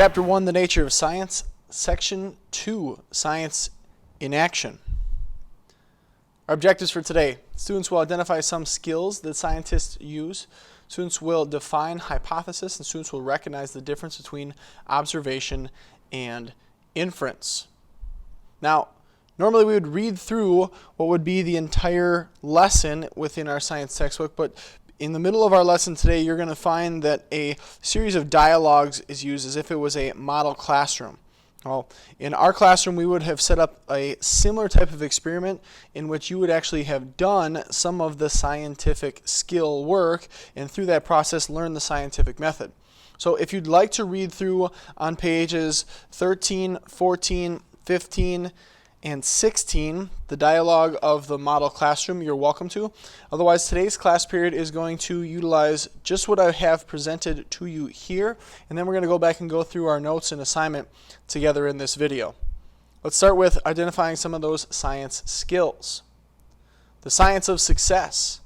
Chapter 1, The Nature of Science. Section 2, Science in Action. Our objectives for today. Students will identify some skills that scientists use. Students will define hypothesis, and students will recognize the difference between observation and inference. Now, normally we would read through what would be the entire lesson within our science textbook, but in the middle of our lesson today, you're going to find that a series of dialogues is used as if it was a model classroom. Well, in our classroom, we would have set up a similar type of experiment in which you would actually have done some of the scientific skill work, and through that process, learn the scientific method. So if you'd like to read through on pages 13, 14, 15, and 16, the dialogue of the model classroom, you're welcome to. Otherwise, today's class period is going to utilize just what I have presented to you here, and then we're going to go back and go through our notes and assignment together in this video. Let's start with identifying some of those science skills. The science of success.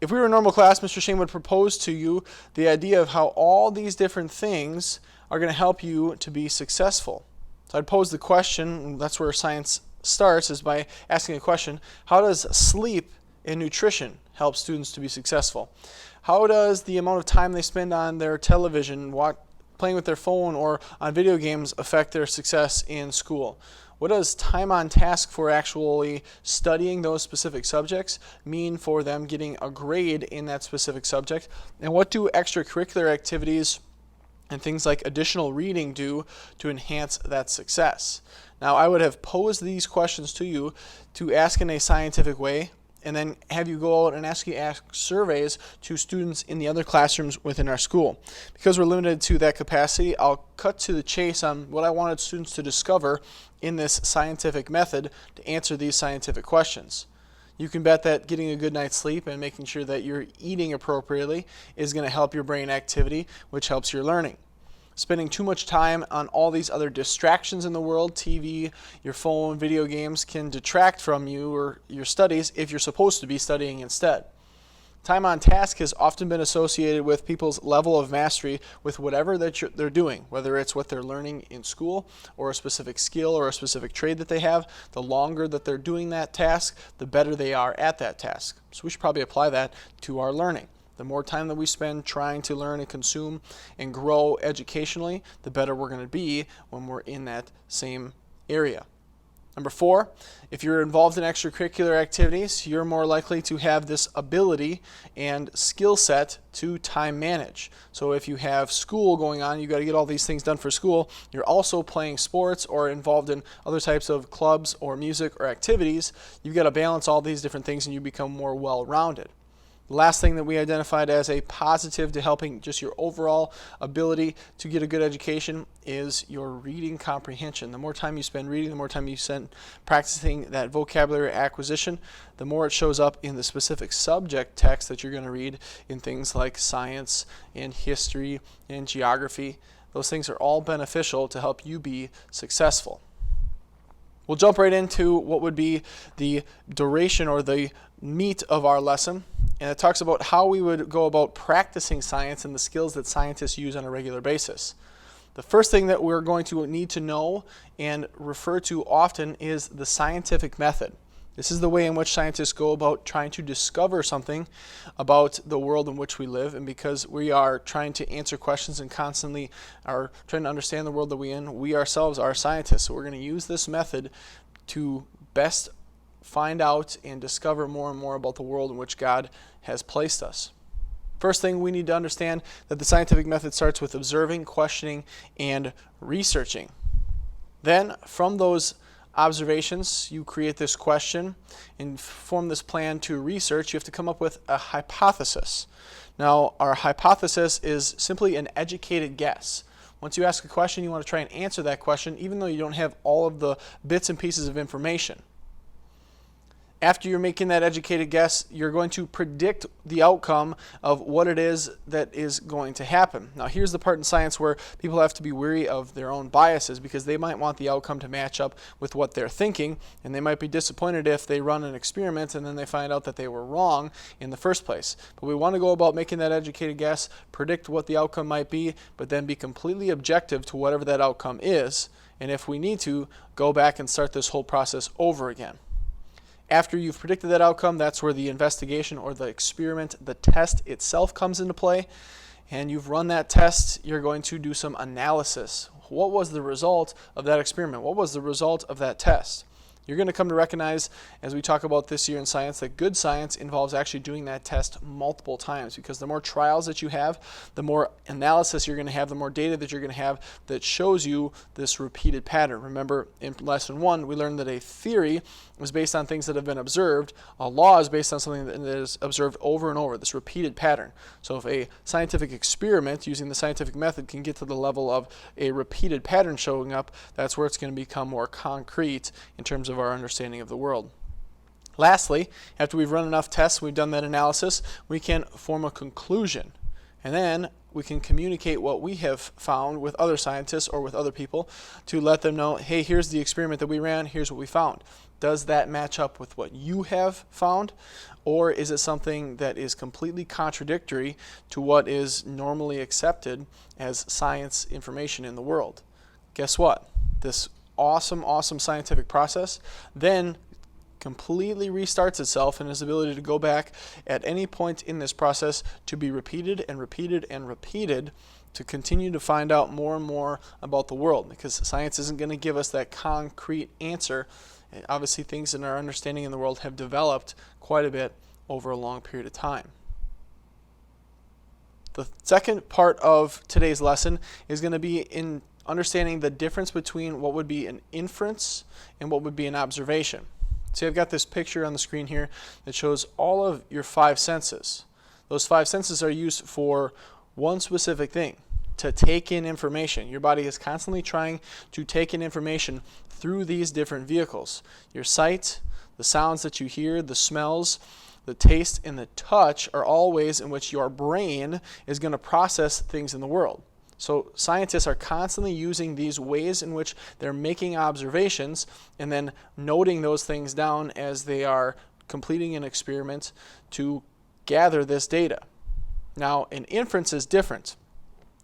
If we were in normal class, Mr. Shane would propose to you the idea of how all these different things are going to help you to be successful. So I'd pose the question, and that's where science starts, is by asking a question: how does sleep and nutrition help students to be successful? How does the amount of time they spend on their television, playing with their phone, or on video games affect their success in school? What does time on task for actually studying those specific subjects mean for them getting a grade in that specific subject? And what do extracurricular activities and things like additional reading do to enhance that success? Now, I would have posed these questions to you to ask in a scientific way, and then have you go out and ask surveys to students in the other classrooms within our school. Because we're limited to that capacity, I'll cut to the chase on what I wanted students to discover in this scientific method to answer these scientific questions. You can bet that getting a good night's sleep and making sure that you're eating appropriately is going to help your brain activity, which helps your learning. Spending too much time on all these other distractions in the world, TV, your phone, video games, can detract from you or your studies if you're supposed to be studying instead. Time on task has often been associated with people's level of mastery with whatever that they're doing, whether it's what they're learning in school or a specific skill or a specific trade that they have. The longer that they're doing that task, the better they are at that task. So we should probably apply that to our learning. The more time that we spend trying to learn and consume and grow educationally, the better we're going to be when we're in that same area. Number 4, if you're involved in extracurricular activities, you're more likely to have this ability and skill set to time manage. So if you have school going on, you got to get all these things done for school, you're also playing sports or involved in other types of clubs or music or activities, you've got to balance all these different things and you become more well-rounded. The last thing that we identified as a positive to helping just your overall ability to get a good education is your reading comprehension. The more time you spend reading, the more time you spend practicing that vocabulary acquisition, the more it shows up in the specific subject text that you're going to read in things like science and history and geography. Those things are all beneficial to help you be successful. We'll jump right into what would be the duration or the meat of our lesson. And it talks about how we would go about practicing science and the skills that scientists use on a regular basis. The first thing that we're going to need to know and refer to often is the scientific method. This is the way in which scientists go about trying to discover something about the world in which we live. And because we are trying to answer questions and constantly are trying to understand the world that we're in, we ourselves are scientists. So we're going to use this method to best find out and discover more and more about the world in which God has placed us. First thing we need to understand that the scientific method starts with observing, questioning, and researching. Then from those observations, you create this question and form this plan to research. You have to come up with a hypothesis. Now, our hypothesis is simply an educated guess. Once you ask a question, you want to try and answer that question even though you don't have all of the bits and pieces of information. After you're making that educated guess, you're going to predict the outcome of what it is that is going to happen. Now, here's the part in science where people have to be wary of their own biases, because they might want the outcome to match up with what they're thinking, and they might be disappointed if they run an experiment and then they find out that they were wrong in the first place. But we want to go about making that educated guess, predict what the outcome might be, but then be completely objective to whatever that outcome is, and if we need to, go back and start this whole process over again. After you've predicted that outcome, that's where the investigation or the experiment, the test itself, comes into play. And you've run that test, you're going to do some analysis. What was the result of that experiment? What was the result of that test? You're going to come to recognize, as we talk about this year in science, that good science involves actually doing that test multiple times, because the more trials that you have, the more analysis you're going to have, the more data that you're going to have that shows you this repeated pattern. Remember, in lesson 1, we learned that a theory was based on things that have been observed. A law is based on something that is observed over and over, this repeated pattern. So if a scientific experiment using the scientific method can get to the level of a repeated pattern showing up, that's where it's going to become more concrete in terms of our understanding of the world. Lastly, after we've run enough tests, we've done that analysis, we can form a conclusion. And then we can communicate what we have found with other scientists or with other people to let them know, hey, here's the experiment that we ran, here's what we found. Does that match up with what you have found? Or is it something that is completely contradictory to what is normally accepted as science information in the world? Guess what? This awesome scientific process then completely restarts itself and its ability to go back at any point in this process to be repeated and repeated and repeated to continue to find out more and more about the world, because science isn't going to give us that concrete answer. Obviously, things in our understanding in the world have developed quite a bit over a long period of time. The second part of today's lesson is going to be in understanding the difference between what would be an inference and what would be an observation. See, I've got this picture on the screen here that shows all of your 5 senses. Those 5 senses are used for one specific thing, to take in information. Your body is constantly trying to take in information through these different vehicles. Your sight, the sounds that you hear, the smells, the taste, and the touch are all ways in which your brain is going to process things in the world. So scientists are constantly using these ways in which they're making observations and then noting those things down as they are completing an experiment to gather this data. Now, an inference is different.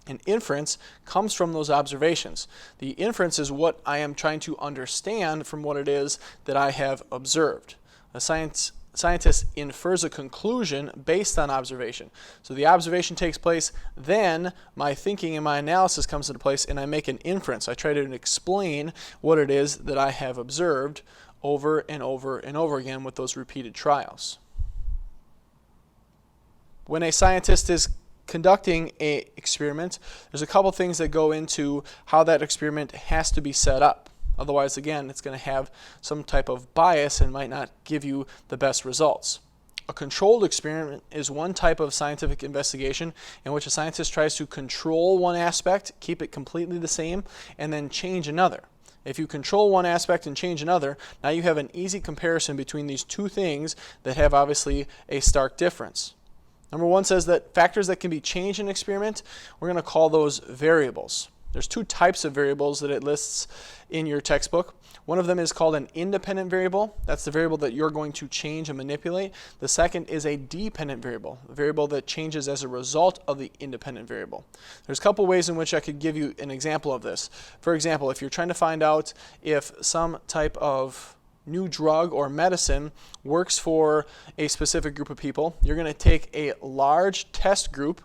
An inference comes from those observations. The inference is what I am trying to understand from what it is that I have observed. A scientist infers a conclusion based on observation. So the observation takes place, then my thinking and my analysis comes into place, and I make an inference. I try to explain what it is that I have observed over and over and over again with those repeated trials. When a scientist is conducting an experiment, there's a couple things that go into how that experiment has to be set up. Otherwise, again, it's going to have some type of bias and might not give you the best results. A controlled experiment is one type of scientific investigation in which a scientist tries to control one aspect, keep it completely the same, and then change another. If you control one aspect and change another, now you have an easy comparison between these two things that have obviously a stark difference. Number 1 says that factors that can be changed in an experiment, we're going to call those variables. There's 2 types of variables that it lists in your textbook. One of them is called an independent variable. That's the variable that you're going to change and manipulate. The second is a dependent variable, a variable that changes as a result of the independent variable. There's a couple ways in which I could give you an example of this. For example, if you're trying to find out if some type of new drug or medicine works for a specific group of people, you're going to take a large test group.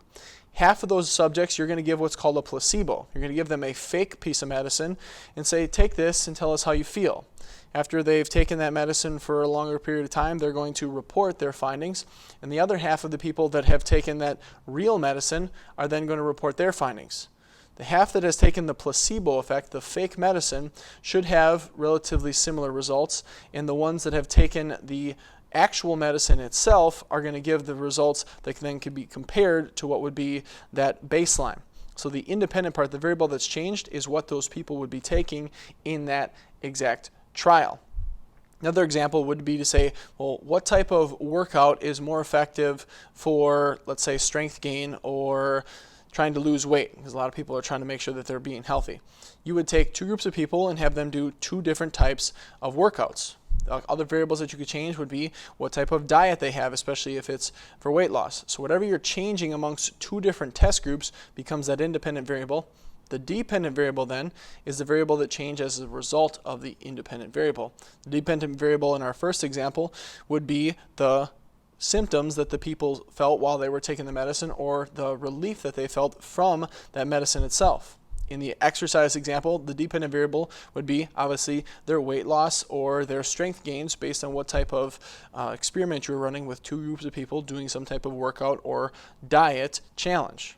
Half of those subjects you're going to give what's called a placebo. You're going to give them a fake piece of medicine and say, take this and tell us how you feel. After they've taken that medicine for a longer period of time, they're going to report their findings. And the other half of the people that have taken that real medicine are then going to report their findings. The half that has taken the placebo effect, the fake medicine, should have relatively similar results, and the ones that have taken the actual medicine itself are going to give the results that then can be compared to what would be that baseline. So the independent part, the variable that's changed, is what those people would be taking in that exact trial. Another example would be to say, well, what type of workout is more effective for, let's say, strength gain or trying to lose weight? Because a lot of people are trying to make sure that they're being healthy. You would take two groups of people and have them do two different types of workouts. Other variables that you could change would be what type of diet they have, especially if it's for weight loss. So whatever you're changing amongst two different test groups becomes that independent variable. The dependent variable then is the variable that changes as a result of the independent variable. The dependent variable in our first example would be the symptoms that the people felt while they were taking the medicine or the relief that they felt from that medicine itself. In the exercise example, the dependent variable would be obviously their weight loss or their strength gains based on what type of experiment you're running with two groups of people doing some type of workout or diet challenge.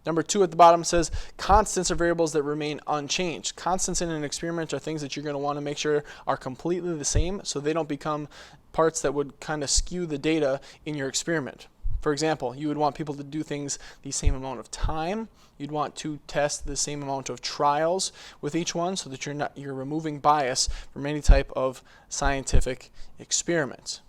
Number 2 at the bottom says constants are variables that remain unchanged. Constants in an experiment are things that you're going to want to make sure are completely the same so they don't become parts that would kind of skew the data in your experiment. For example, you would want people to do things the same amount of time. You'd want to test the same amount of trials with each one so that you're removing bias from any type of scientific experiment.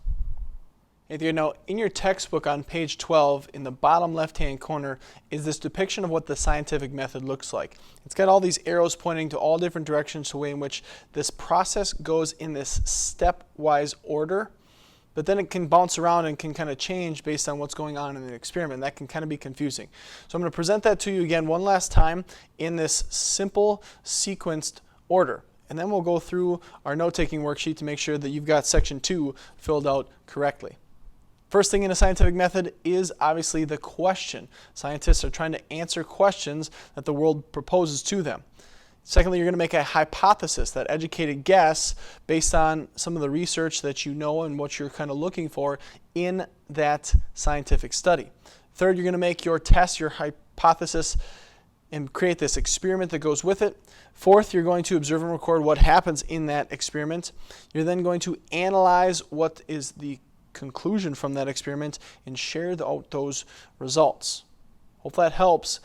And now, in your textbook on page 12, in the bottom left-hand corner, is this depiction of what the scientific method looks like. It's got all these arrows pointing to all different directions, the way in which this process goes in this stepwise order, but then it can bounce around and can kind of change based on what's going on in the experiment. That can kind of be confusing. So I'm going to present that to you again one last time in this simple sequenced order. And then we'll go through our note-taking worksheet to make sure that you've got section 2 filled out correctly. First thing in a scientific method is obviously the question. Scientists are trying to answer questions that the world proposes to them. Secondly, you're going to make a hypothesis, that educated guess based on some of the research that you know and what you're kind of looking for in that scientific study. Third, you're going to make your test, your hypothesis, and create this experiment that goes with it. Fourth, you're going to observe and record what happens in that experiment. You're then going to analyze what is the conclusion from that experiment and share those results. Hope that helps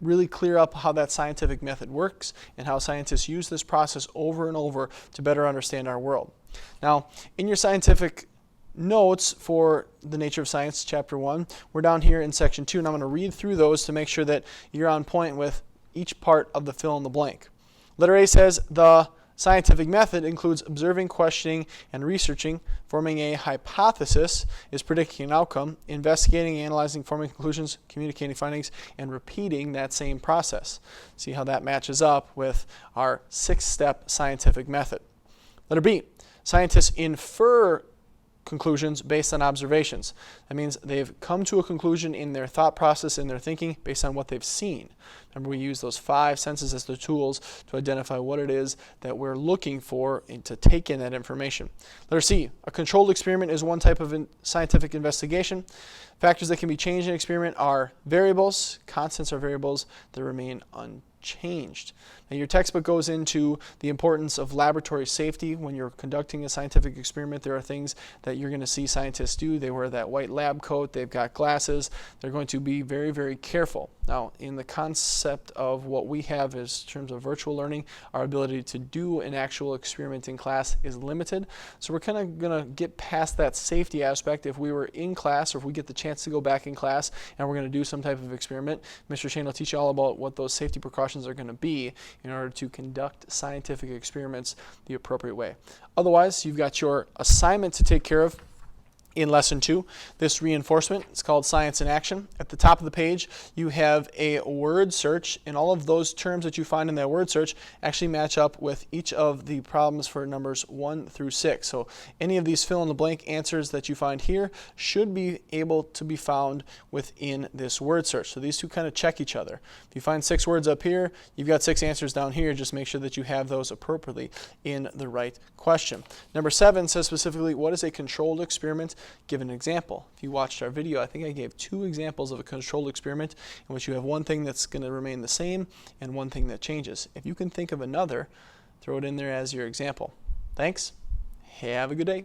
really clear up how that scientific method works and how scientists use this process over and over to better understand our world. Now, in your scientific notes for the Nature of Science, Chapter 1, we're down here in Section 2, and I'm going to read through those to make sure that you're on point with each part of the fill in the blank. Letter A says, the scientific method includes observing, questioning, and researching, forming a hypothesis is predicting an outcome, investigating, analyzing, forming conclusions, communicating findings, and repeating that same process. See how that matches up with our 6-step scientific method. Letter B, scientists infer conclusions based on observations. That means they've come to a conclusion in their thought process, in their thinking, based on what they've seen. Remember, we use those 5 senses as the tools to identify what it is that we're looking for and to take in that information. Letter C, a controlled experiment is one type of scientific investigation. Factors that can be changed in an experiment are variables. Constants are variables that remain unchanged. Now, your textbook goes into the importance of laboratory safety. When you're conducting a scientific experiment, there are things that you're going to see scientists do. They wear that white lab coat, they've got glasses, they're going to be very, very careful. Now, in the concept of what we have in terms of virtual learning, our ability to do an actual experiment in class is limited. So we're kind of going to get past that safety aspect. If we were in class, or if we get the chance to go back in class and we're going to do some type of experiment, Mr. Shane will teach you all about what those safety precautions are going to be in order to conduct scientific experiments the appropriate way. Otherwise, you've got your assignment to take care of in Lesson 2, this reinforcement. It's called Science in Action. At the top of the page, you have a word search, and all of those terms that you find in that word search actually match up with each of the problems for numbers 1 through 6. So any of these fill-in-the-blank answers that you find here should be able to be found within this word search. So these two kind of check each other. If you find 6 words up here, you've got 6 answers down here. Just make sure that you have those appropriately in the right question. Number 7 says specifically, what is a controlled experiment? Give an example. If you watched our video, I think I gave 2 examples of a controlled experiment in which you have one thing that's going to remain the same and one thing that changes. If you can think of another, throw it in there as your example. Thanks. Have a good day.